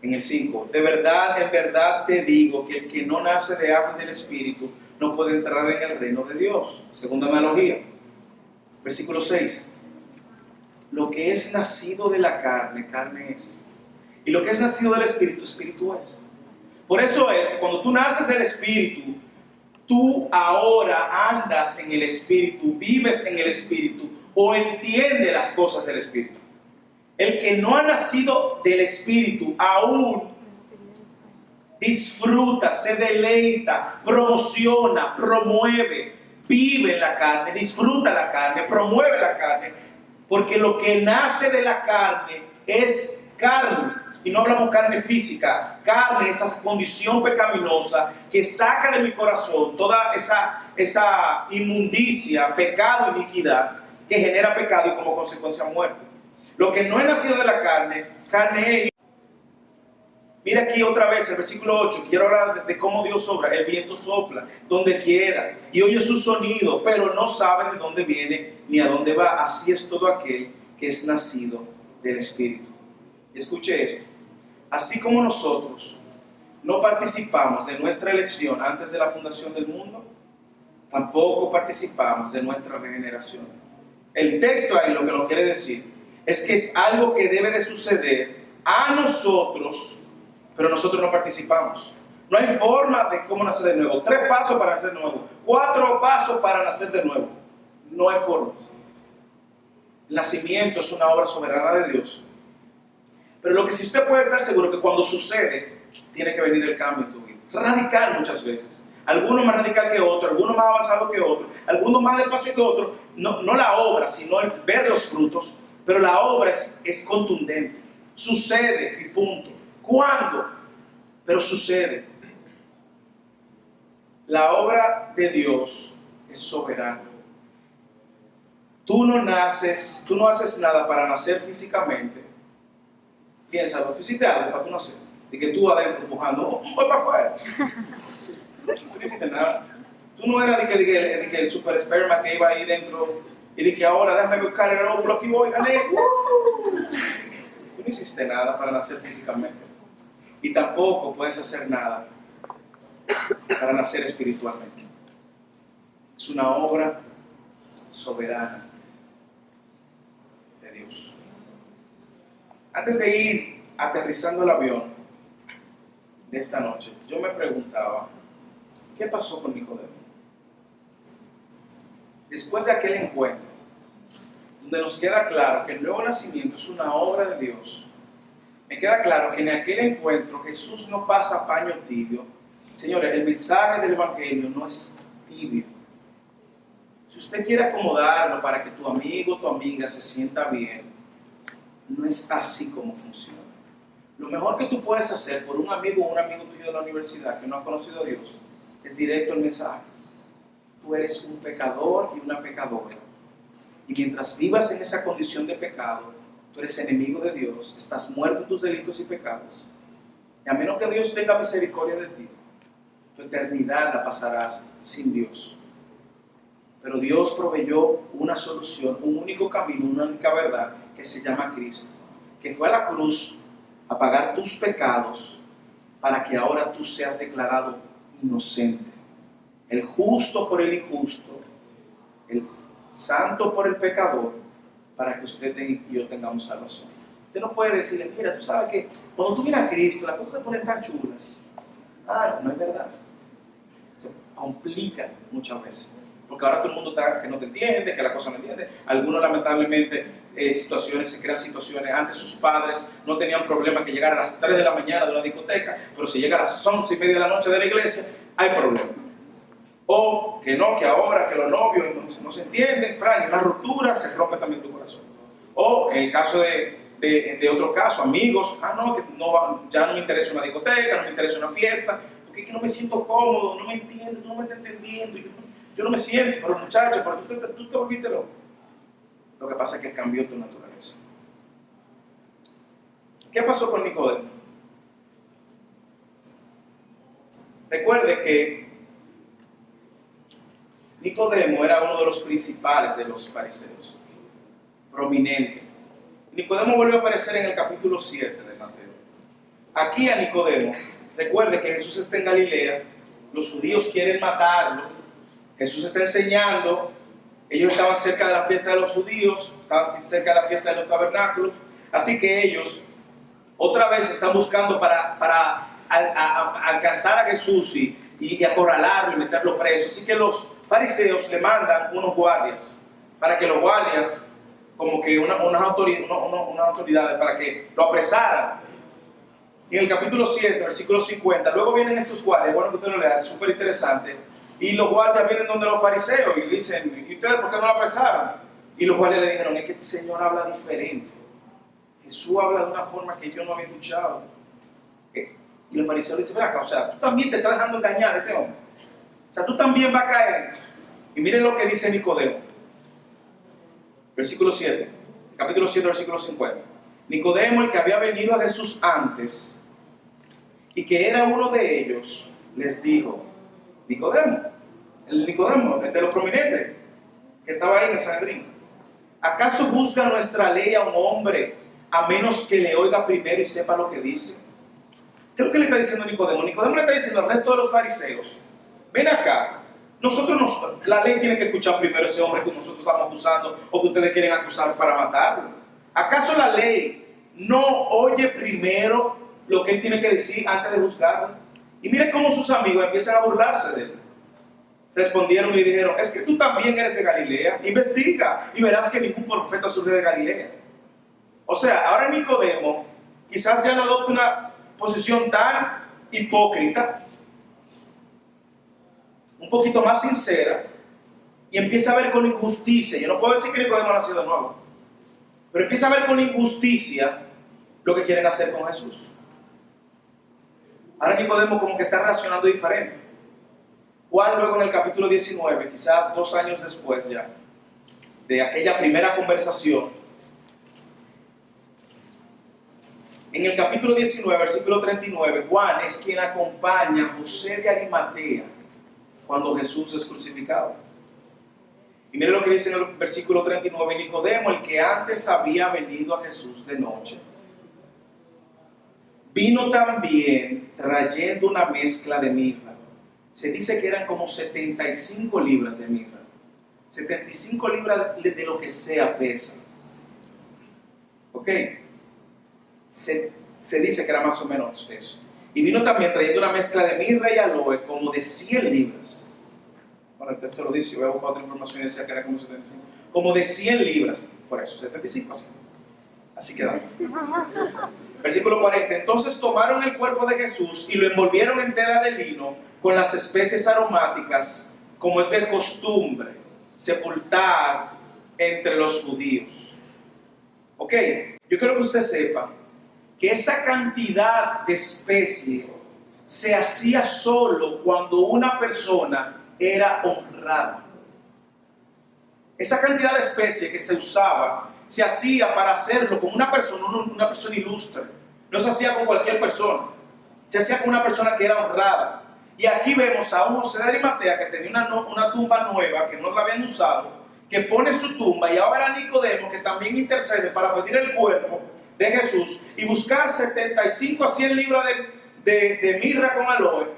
en el 5, en verdad te digo que el que no nace de agua y del Espíritu no puede entrar en el reino de Dios. Segunda analogía, versículo 6, lo que es nacido de la carne, carne es. Y lo que es nacido del Espíritu, Espíritu es. Por eso es que cuando tú naces del Espíritu, tú ahora andas en el Espíritu, vives en el Espíritu o entiendes las cosas del Espíritu. El que no ha nacido del Espíritu aún disfruta, se deleita, promociona, promueve, vive en la carne, disfruta la carne, promueve la carne, porque lo que nace de la carne es carne. Y no hablamos carne física, carne, esa condición pecaminosa que saca de mi corazón toda esa inmundicia, pecado, iniquidad, que genera pecado y como consecuencia muerte. Lo que no es nacido de la carne, carne es. Mira aquí otra vez el versículo 8, quiero hablar de cómo Dios obra. El viento sopla donde quiera y oye su sonido, pero no sabe de dónde viene ni a dónde va. Así es todo aquel que es nacido del Espíritu. Escuche esto. Así como nosotros no participamos de nuestra elección antes de la fundación del mundo, tampoco participamos de nuestra regeneración. El texto ahí lo que nos quiere decir es que es algo que debe de suceder a nosotros, pero nosotros no participamos. No hay forma de cómo nacer de nuevo. 3 pasos para nacer de nuevo. 4 pasos para nacer de nuevo. No hay formas. El nacimiento es una obra soberana de Dios. Pero lo que sí usted puede estar seguro que cuando sucede, tiene que venir el cambio en tu vida. Radical muchas veces. Algunos más radical que otro, algunos más avanzado que otro, algunos más despacio que otro. No la obra, sino el ver los frutos. Pero la obra es contundente. Sucede y punto. ¿Cuándo? Pero sucede. la obra de Dios es soberana. Tú no haces nada para nacer físicamente. Piénsalo, tú hiciste algo para tú nacer. De que tú adentro empujando, voy para afuera. Tú no hiciste nada. Tú no eras de que el super esperma que iba ahí dentro y de que ahora déjame buscar el óvulo, aquí voy, gané. Tú no hiciste nada para nacer físicamente. Y tampoco puedes hacer nada para nacer espiritualmente. Es una obra soberana de Dios. Antes de ir aterrizando el avión de esta noche, yo me preguntaba, ¿qué pasó con Nicodemo? Después de aquel encuentro, donde nos queda claro que el nuevo nacimiento es una obra de Dios, me queda claro que en aquel encuentro Jesús no pasa paño tibio. Señores, el mensaje del Evangelio no es tibio. Si usted quiere acomodarlo para que tu amigo o tu amiga se sienta bien, no es así como funciona. Lo mejor que tú puedes hacer por un amigo o un amigo tuyo de la universidad que no ha conocido a Dios es directo el mensaje. Tú eres un pecador y una pecadora. Y mientras vivas en esa condición de pecado, tú eres enemigo de Dios, estás muerto en tus delitos y pecados. Y a menos que Dios tenga misericordia de ti, tu eternidad la pasarás sin Dios. Pero Dios proveyó una solución, un único camino, una única verdad, que se llama Cristo, que fue a la cruz a pagar tus pecados para que ahora tú seas declarado inocente. El justo por el injusto, el santo por el pecador, para que usted y yo tengamos salvación. Usted no puede decirle, mira, tú sabes que cuando tú miras a Cristo, las cosas se ponen tan chulas. No es verdad. Se complican muchas veces. Porque ahora todo el mundo está que no te entiende, que la cosa no entiende. Algunos lamentablemente se crean situaciones. Antes sus padres no tenían problema que llegara a las 3 de la mañana de una discoteca, pero si llega a las 11 y media de la noche de la iglesia, hay problema. O que no, que ahora que los novios no se entienden, y una ruptura, se rompe también tu corazón. O en el caso de otro caso, amigos, que ya no me interesa una discoteca, no me interesa una fiesta, porque es que no me siento cómodo, no me entiendo, tú no me estás entendiendo, yo no me siento, pero muchachos, pero tú te volviste loco. Lo que pasa es que cambió tu naturaleza. ¿Qué pasó con Nicodemo? Recuerde que Nicodemo era uno de los principales de los fariseos, prominente. Nicodemo volvió a aparecer en el capítulo 7 de Mateo. Aquí a Nicodemo, recuerde que Jesús está en Galilea, los judíos quieren matarlo, Jesús está enseñando, ellos estaban cerca de la fiesta de los judíos, estaban cerca de la fiesta de los tabernáculos, así que ellos otra vez están buscando para alcanzar a Jesús y acorralarlo y meterlo preso. Así que los fariseos le mandan unos guardias, para que los guardias, como que unas autoridades, para que lo apresaran. Y en el capítulo 7, versículo 50, luego vienen estos guardias, bueno que usted lo lea, es súper interesante, y los guardias vienen donde los fariseos y dicen, ¿y ustedes por qué no lo apresaron? Y los guardias le dijeron, es que este señor habla diferente. Jesús habla de una forma que yo no había escuchado. Y los fariseos dicen, ven acá, o sea, tú también te estás dejando engañar a este hombre. O sea, tú también vas a caer. Y miren lo que dice Nicodemo. Versículo 7, capítulo 7, versículo 50. Nicodemo, el que había venido a Jesús antes y que era uno de ellos, les dijo, el de los prominentes, que estaba ahí en el Sanedrín, ¿acaso juzga nuestra ley a un hombre a menos que le oiga primero y sepa lo que dice? ¿Qué es lo que le está diciendo Nicodemo? Nicodemo le está diciendo al resto de los fariseos, ven acá, la ley tiene que escuchar primero a ese hombre que nosotros estamos acusando o que ustedes quieren acusar para matarlo. ¿Acaso la ley no oye primero lo que él tiene que decir antes de juzgarlo? Y mire cómo sus amigos empiezan a burlarse de él. Respondieron y le dijeron, es que tú también eres de Galilea, investiga y verás que ningún profeta surge de Galilea. O sea, ahora Nicodemo quizás ya no adopta una posición tan hipócrita, un poquito más sincera, y empieza a ver con injusticia. Yo no puedo decir que Nicodemo ha nacido de nuevo, pero empieza a ver con injusticia lo que quieren hacer con Jesús. Ahora Nicodemo como que está reaccionando diferente. Juan luego en el capítulo 19, quizás 2 años después ya, de aquella primera conversación, en el capítulo 19, versículo 39, Juan es quien acompaña a José de Arimatea cuando Jesús es crucificado. Y mire lo que dice en el versículo 39, Nicodemo, el que antes había venido a Jesús de noche, vino también trayendo una mezcla de mirra. Se dice que eran como 75 libras de mirra. 75 libras de lo que sea pesa. ¿Ok? Se dice que era más o menos eso. Y vino también trayendo una mezcla de mirra y aloe como de 100 libras. Bueno, el texto lo dice, yo voy a buscar otra información y decía que era como 75. Como de 100 libras. Por eso, 75 así. Así queda. Versículo 40. Entonces tomaron el cuerpo de Jesús y lo envolvieron en tela de lino con las especies aromáticas, como es de costumbre, sepultar entre los judíos. Ok, yo quiero que usted sepa que esa cantidad de especie se hacía solo cuando una persona era honrada. Esa cantidad de especie que se usaba se hacía para hacerlo con una persona ilustre. No se hacía con cualquier persona. Se hacía con una persona que era honrada. Y aquí vemos a un José de Arimatea que tenía una tumba nueva, que no la habían usado, que pone su tumba, y ahora Nicodemo, que también intercede para pedir el cuerpo de Jesús y buscar 75 a 100 libras de mirra con aloe.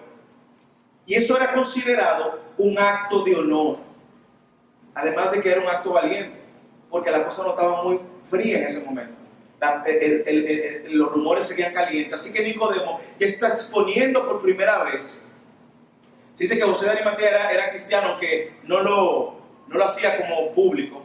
Y eso era considerado un acto de honor. Además de que era un acto valiente, porque la cosa no estaba muy fría en ese momento. Los rumores seguían calientes. Así que Nicodemo ya está exponiendo por primera vez. Se dice que José de Arimatea era cristiano, que no lo hacía como público.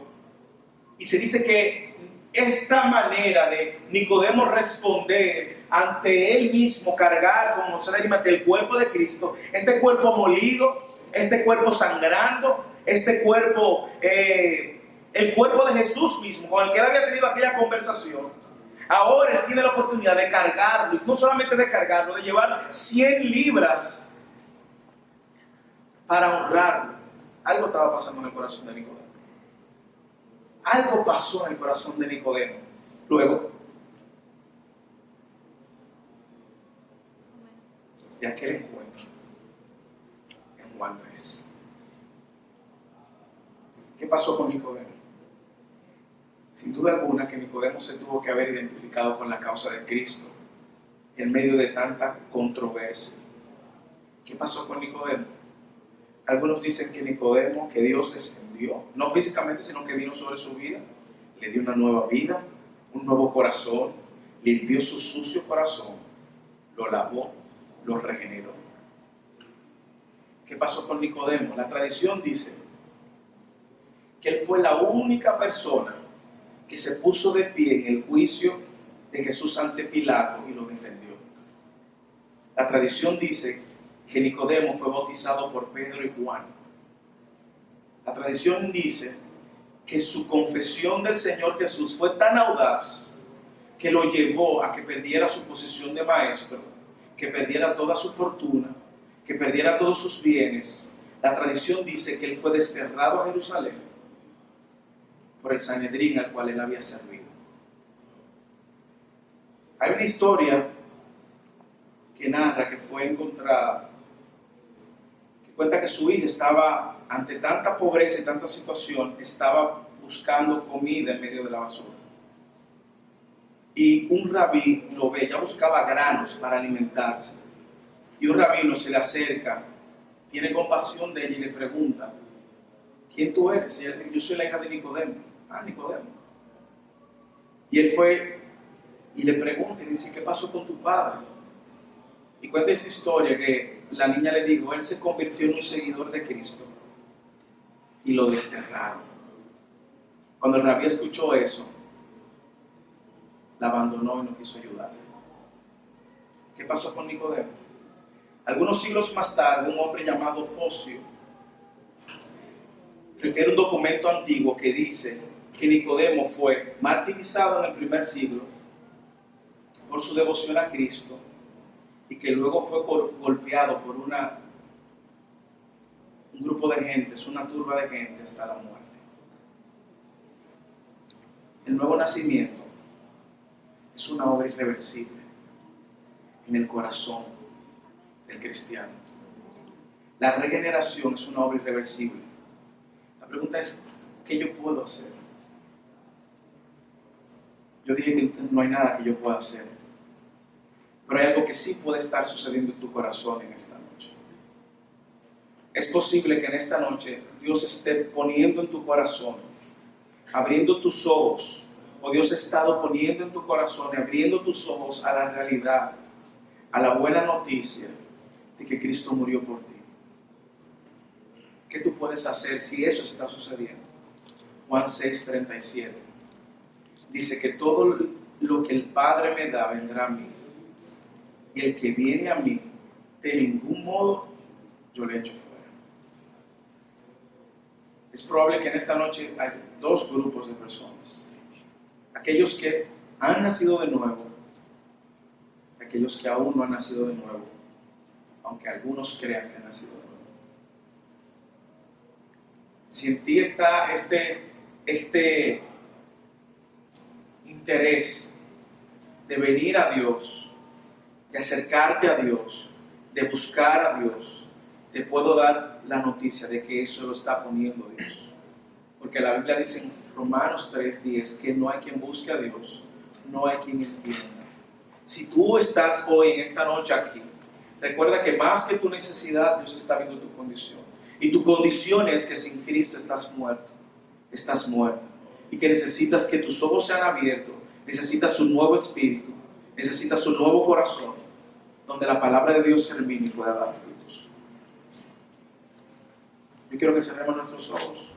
Y se dice que esta manera de Nicodemo responder ante él mismo, cargar con José de Arimatea el cuerpo de Cristo, este cuerpo molido, este cuerpo sangrando, este cuerpo, el cuerpo de Jesús mismo, con el que él había tenido aquella conversación, ahora él tiene la oportunidad de cargarlo, y no solamente de cargarlo, de llevar 100 libras para honrarlo. Algo estaba pasando en el corazón de Nicodemo. Algo pasó en el corazón de Nicodemo. Luego de aquel encuentro en Juan 3. ¿Qué pasó con Nicodemo? Sin duda alguna que Nicodemo se tuvo que haber identificado con la causa de Cristo en medio de tanta controversia. ¿Qué pasó con Nicodemo? Algunos dicen que Nicodemo, que Dios descendió, no físicamente, sino que vino sobre su vida, le dio una nueva vida, un nuevo corazón, limpió su sucio corazón, lo lavó, lo regeneró. ¿Qué pasó con Nicodemo? La tradición dice que él fue la única persona que se puso de pie en el juicio de Jesús ante Pilato y lo defendió. La tradición dice que Nicodemo fue bautizado por Pedro y Juan. La tradición dice que su confesión del Señor Jesús fue tan audaz que lo llevó a que perdiera su posición de maestro, que perdiera toda su fortuna, que perdiera todos sus bienes. La tradición dice que él fue desterrado a Jerusalén por el Sanedrín al cual él había servido. Hay una historia que narra que fue encontrada, que cuenta que su hija estaba, ante tanta pobreza y tanta situación, estaba buscando comida en medio de la basura. Y un rabí lo ve, ella buscaba granos para alimentarse. Y un rabino se le acerca, tiene compasión de ella y le pregunta: ¿quién tú eres? Y ella dice: yo soy la hija de Nicodemo. Ah, Nicodemo. Y él fue y le pregunta y le dice: ¿qué pasó con tu padre? Y cuenta esa historia que la niña le dijo: él se convirtió en un seguidor de Cristo y lo desterraron. Cuando el rabí escuchó eso, la abandonó y no quiso ayudarle. ¿Qué pasó con Nicodemo? Algunos siglos más tarde, un hombre llamado Focio refiere un documento antiguo que dice que Nicodemo fue martirizado en el primer siglo por su devoción a Cristo y que luego fue golpeado por una un grupo de gente, es una turba de gente hasta la muerte. El nuevo nacimiento es una obra irreversible en el corazón del cristiano. La regeneración es una obra irreversible. La pregunta es, ¿qué yo puedo hacer? Yo dije que no hay nada que yo pueda hacer, pero hay algo que sí puede estar sucediendo en tu corazón en esta noche. Es posible que en esta noche Dios esté poniendo en tu corazón, abriendo tus ojos, o Dios ha estado poniendo en tu corazón y abriendo tus ojos a la realidad, a la buena noticia de que Cristo murió por ti. ¿Qué tú puedes hacer si eso está sucediendo? Juan 6:37 dice que todo lo que el Padre me da vendrá a mí, y el que viene a mí, de ningún modo yo le echo fuera. Es probable que en esta noche hay dos grupos de personas: aquellos que han nacido de nuevo, y aquellos que aún no han nacido de nuevo, aunque algunos crean que han nacido de nuevo. Si en ti está este interés de venir a Dios, de acercarte a Dios, de buscar a Dios, te puedo dar la noticia de que eso lo está poniendo Dios. Porque la Biblia dice en Romanos 3:10 que no hay quien busque a Dios, no hay quien entienda. Si tú estás hoy, en esta noche aquí, recuerda que más que tu necesidad, Dios está viendo tu condición. Y tu condición es que sin Cristo estás muerto, estás muerta. Y que necesitas que tus ojos sean abiertos, necesitas un nuevo espíritu, necesitas un nuevo corazón, donde la palabra de Dios germine y pueda dar frutos. Yo quiero que cerremos nuestros ojos.